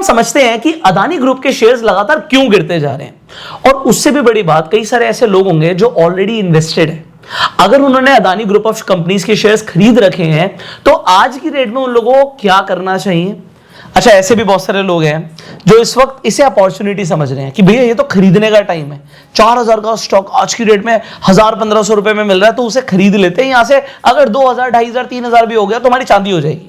हम समझते हैं कि अदानी ग्रुप के शेयर्स लगातार क्यों गिरते जा रहे हैं। और उससे भी बड़ी बात, कई सारे ऐसे लोग होंगे जो ऑलरेडी इन्वेस्टेड है। अगर उन्होंने अदानी ग्रुप ऑफ कंपनीज के शेयर्स खरीद रखे हैं तो आज की डेट में उन लोगों को क्या करना चाहिए। अच्छा, ऐसे भी बहुत सारे लोग हैं जो इस वक्त इसे अपॉर्चुनिटी समझ रहे हैं कि भैया ये तो खरीदने का टाइम है, 4000 का स्टॉक आज की डेट में 1000-1500 रुपए में मिल रहा है तो उसे खरीद लेते हैं। यहां से अगर 2000, 2500, 3000 भी हो गया तो हमारी चांदी हो जाएगी।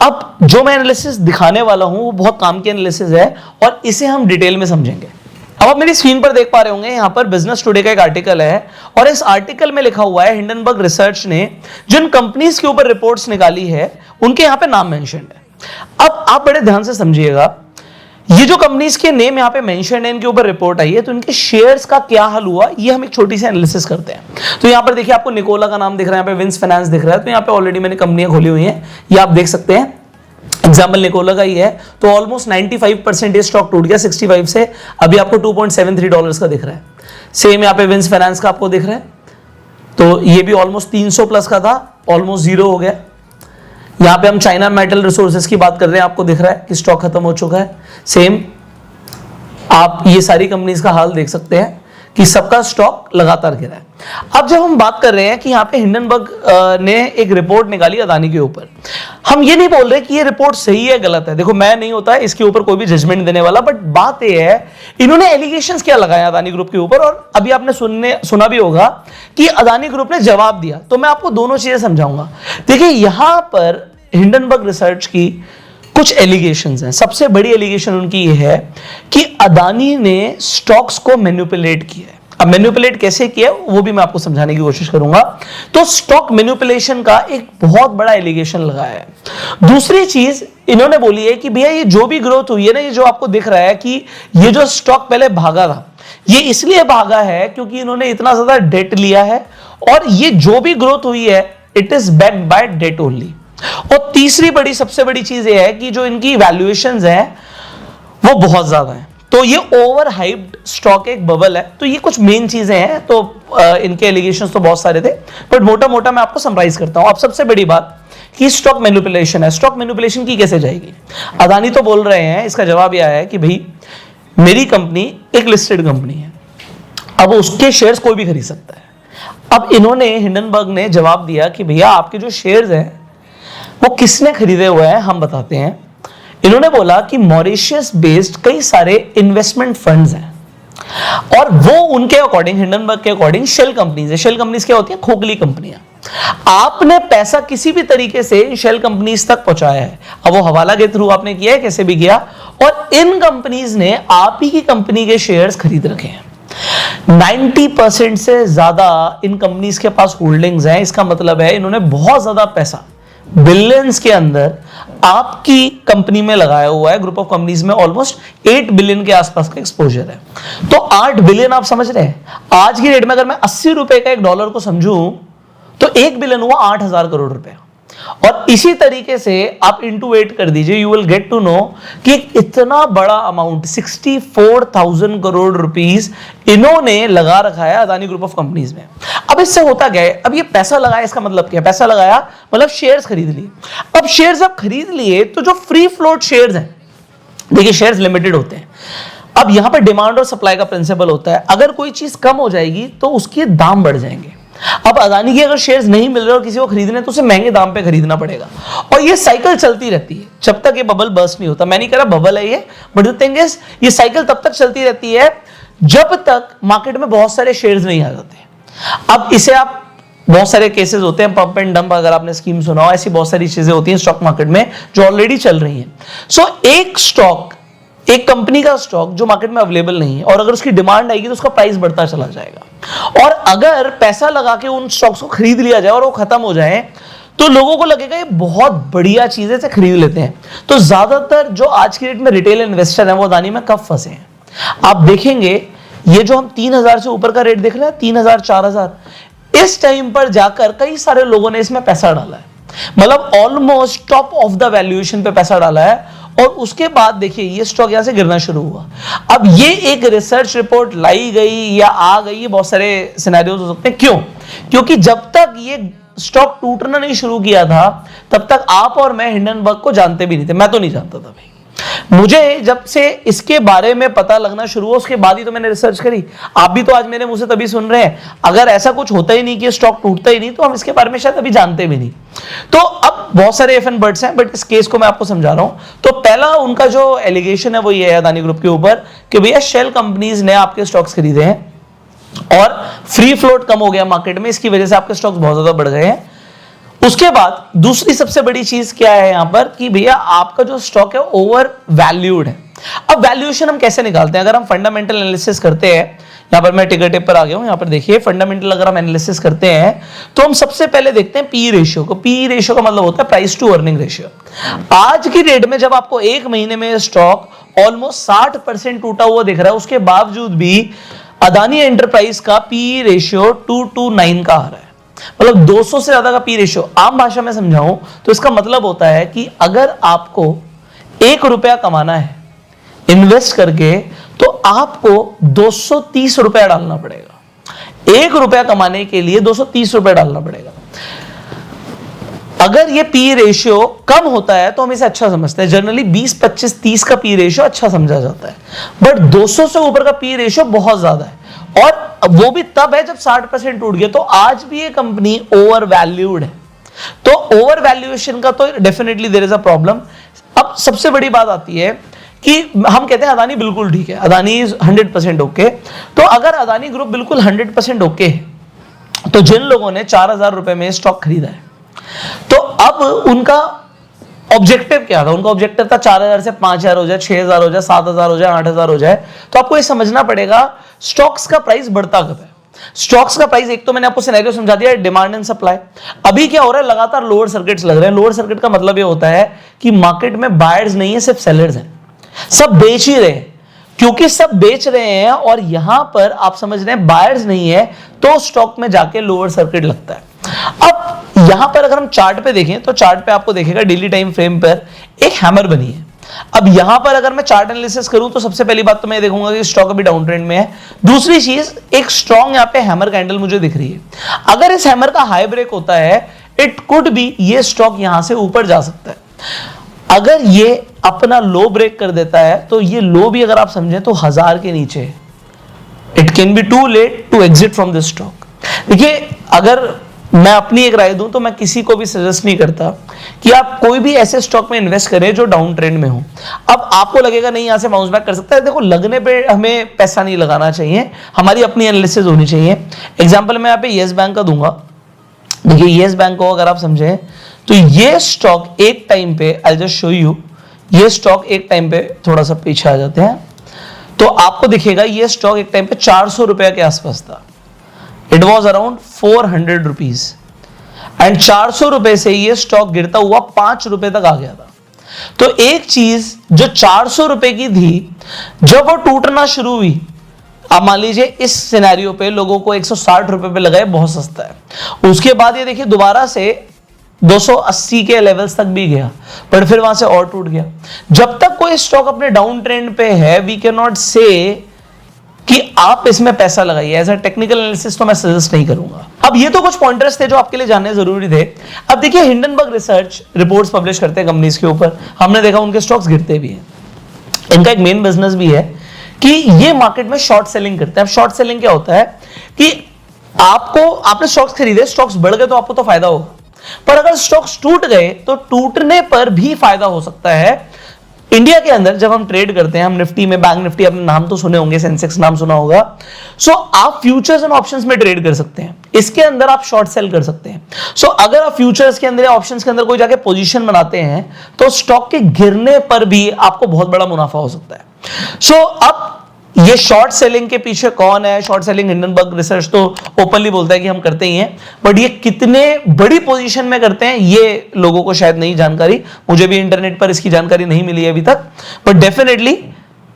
अब जो मैं एनालिसिस दिखाने वाला हूं वो बहुत काम की एनालिसिस है और इसे हम डिटेल में समझेंगे। अब आप मेरी स्क्रीन पर देख पा रहे होंगे, यहां पर बिजनेस टुडे का एक आर्टिकल है और इस आर्टिकल में लिखा हुआ है हिंडनबर्ग रिसर्च ने जिन कंपनीज के ऊपर रिपोर्ट्स निकाली है उनके यहां पे नाम मेंशन है। अब आप बड़े ध्यान से समझिएगा, ये जो कंपनीज के नेम यहां पे मेंशन है, इनके ऊपर रिपोर्ट आई है, तो इनके शेयर्स का क्या हाल हुआ ये हम एक छोटी सी एनालिसिस करते हैं। तो यहां पर देखिए आपको निकोला का नाम दिख रहा है, यहां पे विंस फाइनेंस दिख रहा है, तो यहां पे ऑलरेडी मैंने कंपनियां खोली हुई हैं, ये आप देख सकते हैं। एग्जाम्पल निकोला का ही है, तो ऑलमोस्ट 95% ये स्टॉक टूट गया 65 से, अभी आपको $2.73 का दिख रहा है। सेम यहाँ पे विंस फाइनेंस का आपको दिख रहा है, तो ये भी ऑलमोस्ट 300 प्लस का था, ऑलमोस्ट जीरो हो गया। यहाँ पे हम चाइना मेटल रिसोर्सेज की बात कर रहे हैं, आपको दिख रहा है कि स्टॉक खत्म हो चुका है। सेम आप ये सारी कंपनीज का हाल देख सकते हैं कि सबका स्टॉक लगातार गिरा है। अब जब हम बात कर रहे हैं कि यहाँ पे हिंडनबर्ग ने एक रिपोर्ट निकाली अदानी के ऊपर, हम ये नहीं बोल रहे कि ये रिपोर्ट सही है गलत है, देखो मैं नहीं होता है इसके ऊपर कोई भी जजमेंट देने वाला, बट बात ये है इन्होंने एलिगेशंस क्या लगाया अदानी ग्रुप के ऊपर, और अभी आपने सुना भी होगा कि अदानी ग्रुप ने जवाब दिया। तो मैं आपको दोनों चीजें समझाऊंगा। देखिए यहां पर हिंडनबर्ग रिसर्च की कुछ एलिगेशंस हैं। सबसे बड़ी एलिगेशन उनकी ये है कि अदानी ने स्टॉक्स को मैनिपुलेट किया है। अब मैनिपुलेट कैसे किया वो भी मैं आपको समझाने की कोशिश करूंगा। तो स्टॉक मैनिपुलेशन का एक बहुत बड़ा एलिगेशन लगाया है। दूसरी चीज इन्होंने बोली है कि भैया ये जो भी ग्रोथ हुई है ना, ये जो आपको दिख रहा है कि ये जो स्टॉक पहले भागा था, ये इसलिए भागा है क्योंकि इन्होंने इतना ज्यादा डेट लिया है, और ये जो भी ग्रोथ हुई है it is backed by data only. और तीसरी बड़ी सबसे बड़ी चीज ये है कि जो इनकी वैल्यूएशंस हैं वो बहुत ज्यादा है, तो ये ओवर हाइप्ड स्टॉक एक बबल है। तो ये कुछ मेन चीजें हैं। तो इनके एलिगेशंस तो बहुत सारे थे, बट मोटा मोटा मैं आपको समराइज करता हूं। अब सबसे बड़ी बात कि स्टॉक मैनिपुलेशन है, स्टॉक मैनिपुलेशन की कैसे जाएगी। अदानी तो बोल रहे हैं, इसका जवाब यह है कि भाई मेरी कंपनी एक लिस्टेड कंपनी है, अब उसके शेयर्स कोई भी खरीद सकता है। अब इन्होंने हिंडनबर्ग ने जवाब दिया कि भैया आपके जो शेयर्स हैं वो किसने खरीदे हुए हैं हम बताते हैं। इन्होंने बोला कि मॉरिशस बेस्ड कई सारे इन्वेस्टमेंट फंड्स हैं और वो उनके अकॉर्डिंग, हिंडनबर्ग के अकॉर्डिंग शेल कंपनीज है। शेल कंपनीज क्या होती है? खोखली कंपनियां। आपने पैसा किसी भी तरीके से शेल कंपनीज तक पहुंचाया है, अब वो हवाला के थ्रू आपने किया है, कैसे भी किया, और इन कंपनीज ने आप ही की कंपनी के शेयर्स खरीद रखे हैं। 90% से ज्यादा इन कंपनीज के पास होल्डिंग्स हैं। इसका मतलब है इन्होंने बहुत ज्यादा पैसा, बिलियंस के अंदर आपकी कंपनी में लगाया हुआ है। ग्रुप ऑफ कंपनीज में ऑलमोस्ट 8 बिलियन के आसपास का एक्सपोजर है। तो 8 बिलियन आप समझ रहे हैं, आज की रेट में अगर मैं 80 रुपए का एक डॉलर को समझूं तो 1 बिलियन हुआ 8000 करोड़ रुपए। और इसी तरीके से आप इंटू 8 कर दीजिए, you will get to know कि इतना बड़ा अमाउंट 64,000 करोड़ रुपीस इन्होंने लगा रखा है अदानी ग्रुप ऑफ कंपनीज में। अब इससे होता क्या है, अब ये पैसा लगाया, इसका मतलब क्या है? पैसा लगाया मतलब शेयर्स खरीद लिए। अब शेयर्स जब खरीद लिए तो जो फ्री फ्लोट शेयर्स हैं, देखिए शेयर्स लिमिटेड होते हैं। अब यहां पर डिमांड और सप्लाई का प्रिंसिपल होता है, अगर कोई चीज कम हो जाएगी तो उसके दाम बढ़ जाएंगे। अब अदानी के अगर शेयर्स नहीं मिल रहे और किसी को खरीदने तो उसे महंगे दाम पे खरीदना पड़ेगा, और ये साइकिल चलती रहती है जब तक ये बबल बर्स्ट नहीं होता। मैं नहीं कह रहा बबल है ये, बट द थिंग इज ये साइकिल तब तक चलती रहती है जब तक मार्केट में बहुत सारे शेयर्स नहीं आ जाते। अब इसे आप, बहुत सारे केसेस होते हैं, पंप एंड डंप, अगर आपने स्कीम सुना हो, ऐसी बहुत सारी चीजें होती हैं स्टॉक मार्केट में जो ऑलरेडी चल रही हैं। सो एक स्टॉक, एक कंपनी का स्टॉक जो मार्केट में अवेलेबल नहीं है, और अगर उसकी डिमांड आएगी तो उसका प्राइस बढ़ता चला जाएगा। और अगर पैसा लगा के उन स्टॉक्स को खरीद लिया जाए और वो खत्म हो जाए तो लोगों को लगेगा ये बहुत बढ़िया चीजें से खरीद लेते हैं। तो ज्यादातर जो आज की डेट में रिटेल इन्वेस्टर हैं वो अदानी में कब फंसे हैं। आप देखेंगे ये जो हम 3000 से ऊपर का रेट देख रहे हैं, 3000, 4000, इस टाइम पर जाकर कई सारे लोगों ने इसमें पैसा डाला है, मतलब almost top of the valuation पे पैसा डाला है। और उसके बाद देखिए ये स्टॉक यहां से गिरना शुरू हुआ। अब ये एक रिसर्च रिपोर्ट लाई गई या आ गई, ये बहुत सारे सिनेरियोज हो सकते हैं। क्यों? क्योंकि जब तक ये स्टॉक टूटना नहीं शुरू किया था तब तक आप और मैं हिंडनबर्ग को जानते भी नहीं थे। मैं तो नहीं जानता था भाई, मुझे जब से इसके बारे में पता लगना शुरू हुआ उसके बाद ही तो मैंने रिसर्च करी। आप भी तो आज मेरे मुंह से तभी सुन रहे हैं। अगर ऐसा कुछ होता ही नहीं कि स्टॉक टूटता ही नहीं तो हम इसके बारे में शायद अभी जानते भी नहीं। तो अब बहुत सारे एफ एंड बर्ड्स हैं, बट इस केस को मैं आपको समझा रहा हूं। तो पहला उनका जो एलिगेशन है वो ये है अदानी ग्रुप के ऊपर कि भैया शेल कंपनीज ने आपके स्टॉक्स खरीदे हैं और फ्री फ्लोट कम हो गया मार्केट में, इसकी वजह से आपके स्टॉक्स बहुत ज्यादा बढ़ गए हैं। उसके बाद दूसरी सबसे बड़ी चीज क्या है यहां पर कि भैया आपका जो स्टॉक है ओवर वैल्यूड है। अब वैल्यूएशन हम कैसे निकालते हैं? अगर हम फंडामेंटल एनालिसिस करते हैं, यहां पर मैं टिकर टिप पर आ गया हूं, यहां पर देखिए फंडामेंटल अगर हम एनालिसिस करते हैं तो हम सबसे पहले देखते हैं पी रेशियो को। पी रेशियो का मतलब होता है प्राइस टू अर्निंग रेशियो। आज की डेट में जब आपको एक महीने में स्टॉक ऑलमोस्ट 60% टूटा हुआ दिख रहा है, उसके बावजूद भी अदानी एंटरप्राइज का पी रेशियो 2:9 का आ रहा है, मतलब 200 से ज्यादा का पी रेशियो। आम भाषा में समझाऊं तो इसका मतलब होता है कि अगर आपको 1 रुपया कमाना है इन्वेस्ट करके तो आपको 230 रुपया डालना पड़ेगा। 1 रुपया कमाने के लिए 230 रुपया डालना पड़ेगा। अगर ये पी रेशियो कम होता है तो हम इसे अच्छा समझते हैं, जनरली 20, 25, 30 का पी रेशियो अच्छा समझा जाता है, बट 200 से ऊपर का पी रेशियो बहुत ज्यादा है, और वो भी तब है जब 60% टूट गया। तो आज भी ये कंपनी ओवर वैल्यूड है। तो ओवर वैल्यूएशन का तो definitely there is a problem. अब सबसे बड़ी बात आती है कि हम कहते हैं अदानी बिल्कुल ठीक है, अदानी इज 100% ओके। तो अगर अदानी ग्रुप बिल्कुल 100% ओके है तो जिन लोगों ने 4000 रुपए में स्टॉक खरीदा है, तो अब उनका ऑब्जेक्टिव क्या था? उनका ऑब्जेक्टिव था 4000 से 5000 हो जाए, 6000 हो जाए, 7000 हो जाए, 8000 हो जाए। तो आपको ये समझना पड़ेगा स्टॉक्स का प्राइस बढ़ता कब है। स्टॉक्स का प्राइस, एक तो मैंने आपको सिनेरियो समझा दिया, डिमांड एंड सप्लाई। अभी क्या हो रहा है, लगातार लोअर सर्किट्स लग रहे हैं। लोअर सर्किट का मतलब ये होता है कि मार्केट में बायर्स नहीं है, सिर्फ सेलर्स हैं, सब बेच ही रहे हैं। क्योंकि सब बेच रहे हैं और यहां पर आप समझ रहे हैं बायर्स नहीं है, तो स्टॉक में जाके लोअर सर्किट लगता है। अब यहां पर अगर हम चार्ट पे देखें तो चार्ट पे आपको देखेगा डेली टाइम फ्रेम पर एक हैमर बनी है। अब यहां पर अगर मैं चार्ट एनालिसिस करूं तो सबसे पहली बात तो मैं देखूंगा कि स्टॉक अभी डाउन ट्रेंड में है। दूसरी चीज, एक स्ट्रॉन्ग यहां पे हैमर कैंडल मुझे दिख रही है। अगर इस हैमर का हाई ब्रेक होता है, इट कुड बी ये स्टॉक यहां से ऊपर जा सकता है। अगर ये अपना लो ब्रेक कर देता है तो ये लो भी अगर आप समझें तो 1000 के नीचे है। It can be too late to exit from this stock. देखिए, अगर मैं अपनी एक राय दूं तो मैं किसी को भी सजेस्ट नहीं करता कि आप कोई भी ऐसे स्टॉक में इन्वेस्ट करें जो डाउन ट्रेंड में हो। अब आपको लगेगा नहीं यहां से बाउंस बैक कर सकता है, देखो लगने पे हमें पैसा नहीं लगाना चाहिए, हमारी अपनी एनालिसिस होनी चाहिए। एग्जांपल मैं यहाँ पे येस बैंक का दूंगा। देखिए, येस बैंक को अगर आप समझें तो ये स्टॉक एक टाइम पे, आई जस्ट शो यू, ये स्टॉक एक टाइम पे, थोड़ा सा पीछे आ जाते हैं तो आपको दिखेगा ये स्टॉक एक टाइम पे 400 रुपए के आसपास था। It was around 400 rupees and 400 रुपए से ये स्टॉक गिरता हुआ 5 रुपए तक आ गया था। तो एक चीज जो 400 रुपए की थी, जब वो टूटना शुरू हुई, आप मान लीजिए इस सिनेरियो पे लोगों को 160 रुपए पे लगा है, बहुत सस्ता है। उसके बाद ये देखिए दोबारा से 280 के लेवल्स तक भी गया, पर फिर वहां से और टूट गया। जब तक कोई स्टॉक अपने डाउन ट्रेंड पे है, वी कैन नॉट से कि आप इसमें पैसा लगाइए। एज अ टेक्निकल एनालिसिस तो मैं सजेस्ट नहीं करूंगा। अब ये तो कुछ पॉइंटर्स थे जो आपके लिए जानने जरूरी थे। अब देखिए, हिंडनबर्ग रिसर्च रिपोर्ट्स पब्लिश करते हैं कंपनीज के ऊपर, हमने देखा उनके स्टॉक्स गिरते भी हैं। इनका एक मेन बिजनेस भी है कि ये मार्केट में शॉर्ट सेलिंग करते हैं। अब शॉर्ट सेलिंग क्या होता है कि आपने स्टॉक्स खरीदे, स्टॉक्स बढ़ गए तो आपको तो फायदा होगा, पर अगर स्टॉक्स टूट गए तो टूटने पर भी फायदा हो सकता है। इंडिया के अंदर जब हम ट्रेड करते हैं, हम निफ्टी में, बैंक निफ्टी, आपने नाम तो सुने होंगे, सेंसेक्स नाम सुना होगा। सो आप फ्यूचर्स एंड ऑप्शंस में ट्रेड कर सकते हैं, इसके अंदर आप शॉर्ट सेल कर सकते हैं। सो अगर आप फ्यूचर्स के अंदर या ऑप्शंस के अंदर कोई जाके पोजीशन बनाते हैं तो स्टॉक के गिरने पर भी आपको बहुत बड़ा मुनाफा हो सकता है। सो अब ये शॉर्ट सेलिंग के पीछे कौन है? शॉर्ट सेलिंग हिंडनबर्ग रिसर्च तो ओपनली बोलता है कि हम करते ही हैं, बट ये कितने बड़ी पोजीशन में करते हैं ये लोगों को शायद नहीं जानकारी। मुझे भी इंटरनेट पर इसकी जानकारी नहीं मिली है अभी तक, बट डेफिनेटली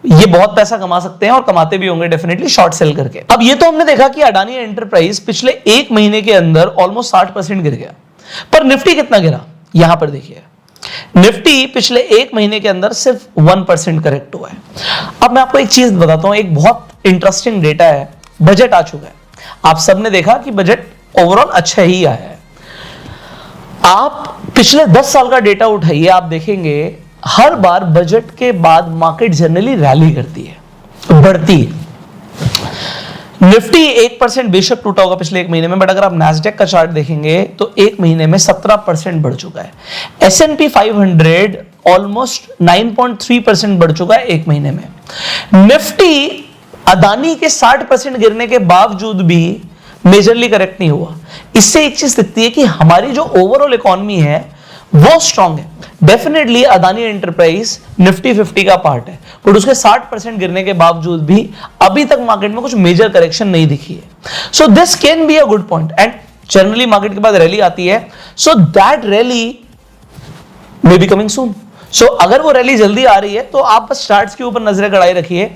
ये बहुत पैसा कमा सकते हैं और कमाते भी होंगे डेफिनेटली शॉर्ट सेल करके। अब ये तो हमने देखा कि अडानी एंटरप्राइज पिछले एक महीने के अंदर ऑलमोस्ट 60% गिर गया, पर निफ्टी कितना गिरा? यहां पर देखिए, निफ्टी पिछले एक महीने के अंदर सिर्फ 1% करेक्ट हुआ है। अब मैं आपको एक चीज बताता हूं, एक बहुत इंटरेस्टिंग डेटा है। बजट आ चुका है, आप सबने देखा कि बजट ओवरऑल अच्छा ही आया है। आप पिछले 10 साल का डेटा उठाइए, आप देखेंगे हर बार बजट के बाद मार्केट जनरली रैली करती है, बढ़ती है। निफ्टी 1% बेशक टूटा होगा पिछले एक महीने में, बट अगर आप नैस्डैक का चार्ट देखेंगे तो एक महीने में 17% बढ़ चुका है। S&P 500 ऑलमोस्ट 9.3% बढ़ चुका है एक महीने में। निफ्टी अदानी के 60% गिरने के बावजूद भी मेजरली करेक्ट नहीं हुआ। इससे एक चीज दिखती है कि हमारी जो ओवरऑल इकोनॉमी है वो स्ट्रांग है। डेफिनेटली अदानी एंटरप्राइज निफ्टी 50 का पार्ट है, बट उसके 60% गिरने के बावजूद भी अभी तक मार्केट में कुछ मेजर करेक्शन नहीं दिखी है। So this can be a good point, and generally market के बाद रैली आती है, so that rally may be coming soon. So अगर वो रैली जल्दी आ रही है तो आप बस चार्ट्स के ऊपर नजरें गड़ाए रखिए,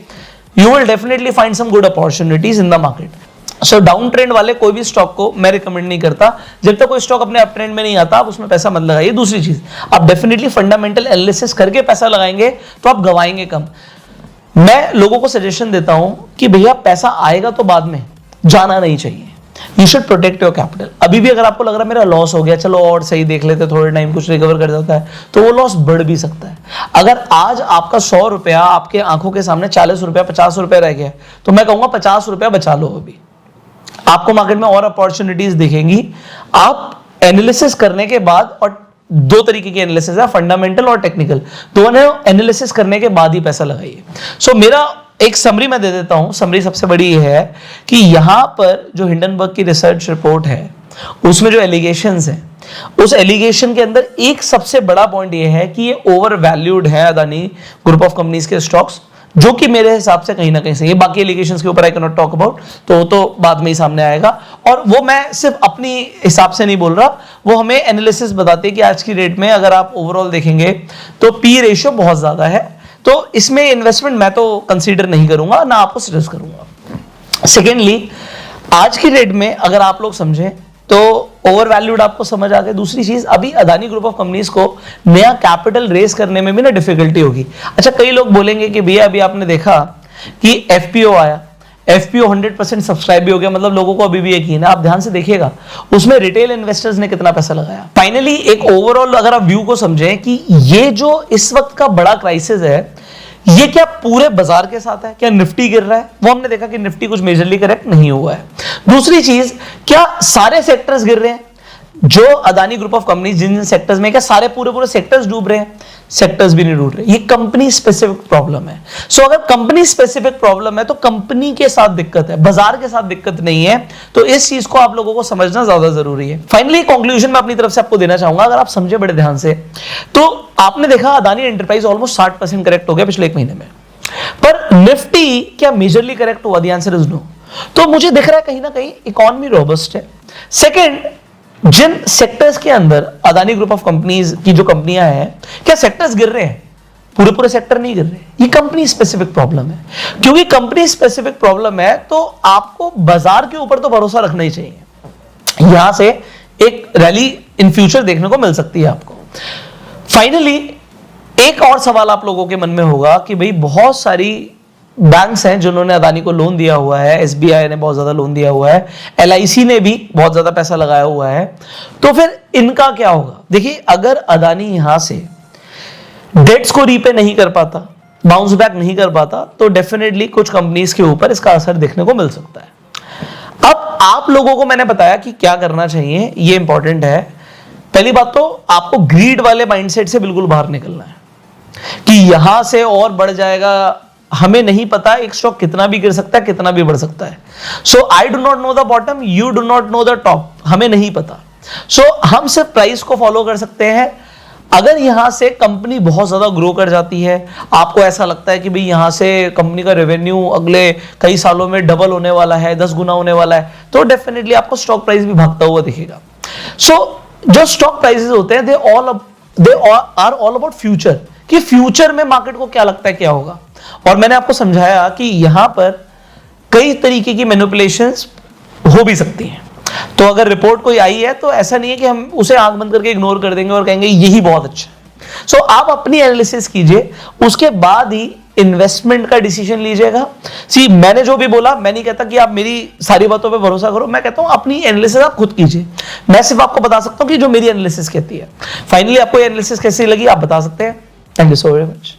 you will definitely find some good opportunities in the market. So down trend वाले कोई भी स्टॉक को मैं रिकमेंड नहीं करता। जब तक कोई स्टॉक अपने अप ट्रेंड में नहीं आता आप उसमें पैसा मत लगाइए। दूसरी चीज, आप डेफिनेटली फंडामेंटल एनालिसिस करके पैसा लगाएंगे तो आप गवाएंगे कम। मैं लोगों को सजेशन देता हूं कि भैया पैसा आएगा तो बाद में, जाना नहीं चाहिए। You should protect your capital. अभी भी अगर आपको लग रहा है मेरा लॉस हो गया, चलो और सही देख लेते, थोड़े टाइम कुछ रिकवर कर जाता है, तो वो लॉस बढ़ भी सकता है। अगर आज आपका 100 रुपया आपके आंखों के सामने 40 रुपया 50 रुपया रह गया, तो मैं कहूंगा 50 रुपया बचा लो। अभी आपको मार्केट में और अपॉर्चुनिटीज दिखेंगी। आप एनालिसिस करने के बाद, और दो तरीके की एनालिसिस है, फंडामेंटल और टेक्निकल, दोनों एनालिसिस करने के बाद ही पैसा लगाइए। सो मेरा एक समरी मैं दे देता हूं। समरी सबसे बड़ी है कि यहां पर जो हिंडनबर्ग की रिसर्च रिपोर्ट है उसमें जो एलिगेशंस हैं, उस एलिगेशन के अंदर एक सबसे बड़ा पॉइंट ये है कि ये ओवर वैल्यूड है अदानी ग्रुप ऑफ कंपनीज के स्टॉक्स, जो कि मेरे हिसाब से कहीं ना कहीं से, ये बाकी एलिगेशंस के ऊपर I can not talk about, तो बाद में ही सामने आएगा। और वो मैं सिर्फ अपनी हिसाब से नहीं बोल रहा, वो हमें एनालिसिस बताते हैं कि आज की डेट में अगर आप ओवरऑल देखेंगे तो पी रेशियो बहुत ज्यादा है, तो इसमें इन्वेस्टमेंट मैं तो कंसीडर नहीं करूंगा, ना आपको सजेस्ट करूंगा। सेकेंडली, आज की डेट में अगर आप लोग समझें तो ओवर वैल्यूड आपको समझ आ गया। दूसरी चीज, अभी अदानी ग्रुप ऑफ कंपनीज को नया कैपिटल रेस करने में भी ना डिफिकल्टी होगी। अच्छा, कई लोग बोलेंगे कि भैया अभी आपने देखा कि एफपीओ आया, एफपीओ 100% सब्सक्राइब भी हो गया, मतलब लोगों को अभी भी यकीन है। आप ध्यान से देखिएगा उसमें रिटेल इन्वेस्टर्स ने कितना पैसा लगाया। फाइनली एक ओवरऑल अगर आप व्यू को समझें कि ये जो इस वक्त का बड़ा क्राइसिस है, ये क्या पूरे बाजार के साथ है, क्या निफ्टी गिर रहा है? वो हमने देखा कि निफ्टी कुछ मेजरली करेक्ट नहीं हुआ है। दूसरी चीज, क्या सारे सेक्टर्स गिर रहे हैं? जो अदानी ग्रुप ऑफ कंपनी जिन सेक्टर्स में, क्या सारे पूरे सेक्टर्स डूब रहे हैं? सेक्टर्स भी नहीं डूब रहे। ये कंपनी स्पेसिफिक प्रॉब्लम है। सो अगर कंपनी स्पेसिफिक प्रॉब्लम है तो कंपनी के साथ दिक्कत है, बाजार के साथ दिक्कत नहीं है। तो इस चीज को आप लोगों को समझना ज्यादा जरूरी है। फाइनली कंक्लूजन मैं अपनी तरफ से आपको देना चाहूंगा, अगर आप समझे बड़े ध्यान से, तो आपने देखा अदानी एंटरप्राइज ऑलमोस्ट 60% करेक्ट हो गया पिछले एक महीने में, पर निफ्टी क्या मेजरली करेक्ट हुआ? The answer is no. तो मुझे दिख रहा है कहीं ना कहीं इकोनॉमी रोबस्ट है। सेकेंड, जिन सेक्टर्स के अंदर अदानी ग्रुप ऑफ कंपनीज की जो कंपनियां हैं, क्या सेक्टर्स गिर रहे हैं? पूरे सेक्टर नहीं गिर रहे। ये कंपनी स्पेसिफिक प्रॉब्लम है। क्योंकि कंपनी स्पेसिफिक प्रॉब्लम है तो आपको बाजार के ऊपर तो भरोसा रखना ही चाहिए। यहां से एक रैली इन फ्यूचर देखने को मिल सकती है आपको। फाइनली एक और सवाल आप लोगों के मन में होगा कि भाई बहुत सारी बैंक्स हैं जिन्होंने अदानी को लोन दिया हुआ है, एसबीआई ने बहुत ज्यादा लोन दिया हुआ है, एलआईसी ने भी बहुत ज्यादा पैसा लगाया हुआ है, तो फिर इनका क्या होगा? देखिए, अगर अदानी यहां से डेट्स को रीपे नहीं कर पाता, बाउंस बैक नहीं कर पाता, तो डेफिनेटली कुछ कंपनीज के ऊपर इसका असर देखने को मिल सकता है। अब आप लोगों को मैंने बताया कि क्या करना चाहिए, ये इंपॉर्टेंट है। पहली बात तो आपको ग्रीड वाले माइंडसेट से बिल्कुल बाहर निकलना है कि यहां से और बढ़ जाएगा, हमें नहीं पता एक स्टॉक कितना भी गिर सकता है, कितना भी बढ़ सकता है। So I do not know the bottom, you do not know the top, हमें नहीं पता। सो हम सिर्फ प्राइस को फॉलो कर सकते हैं। अगर यहां से कंपनी बहुत ज्यादा ग्रो कर जाती है, आपको ऐसा लगता है कि भाई यहां से कंपनी का रेवेन्यू अगले कई सालों में डबल होने वाला है, 10 गुना होने वाला है, तो डेफिनेटली आपको स्टॉक प्राइस भी भागता हुआ दिखेगा। सो जो स्टॉक प्राइसेस होते हैं, they are all about future, कि फ्यूचर में मार्केट को क्या लगता है क्या होगा। और मैंने आपको समझाया कि यहां पर कई तरीके की मैनिपुलेशंस हो भी सकती हैं। तो अगर रिपोर्ट कोई आई है तो ऐसा नहीं है कि हम उसे आंख बंद करके इग्नोर कर देंगे और कहेंगे यही बहुत अच्छा है। सो आप अपनी एनालिसिस कीजिए, उसके बाद ही इन्वेस्टमेंट का डिसीजन लीजिएगा। सी, मैंने जो भी बोला, मैं नहीं कहता कि आप मेरी सारी बातों पे भरोसा करो, मैं कहता हूं अपनी एनालिसिस आप खुद कीजिए। मैं सिर्फ आपको बता सकता हूं कि जो मेरी एनालिसिस कहती है। फाइनली आपको एनालिसिस कैसी लगी आप बता सकते हैं। Thank you so very much.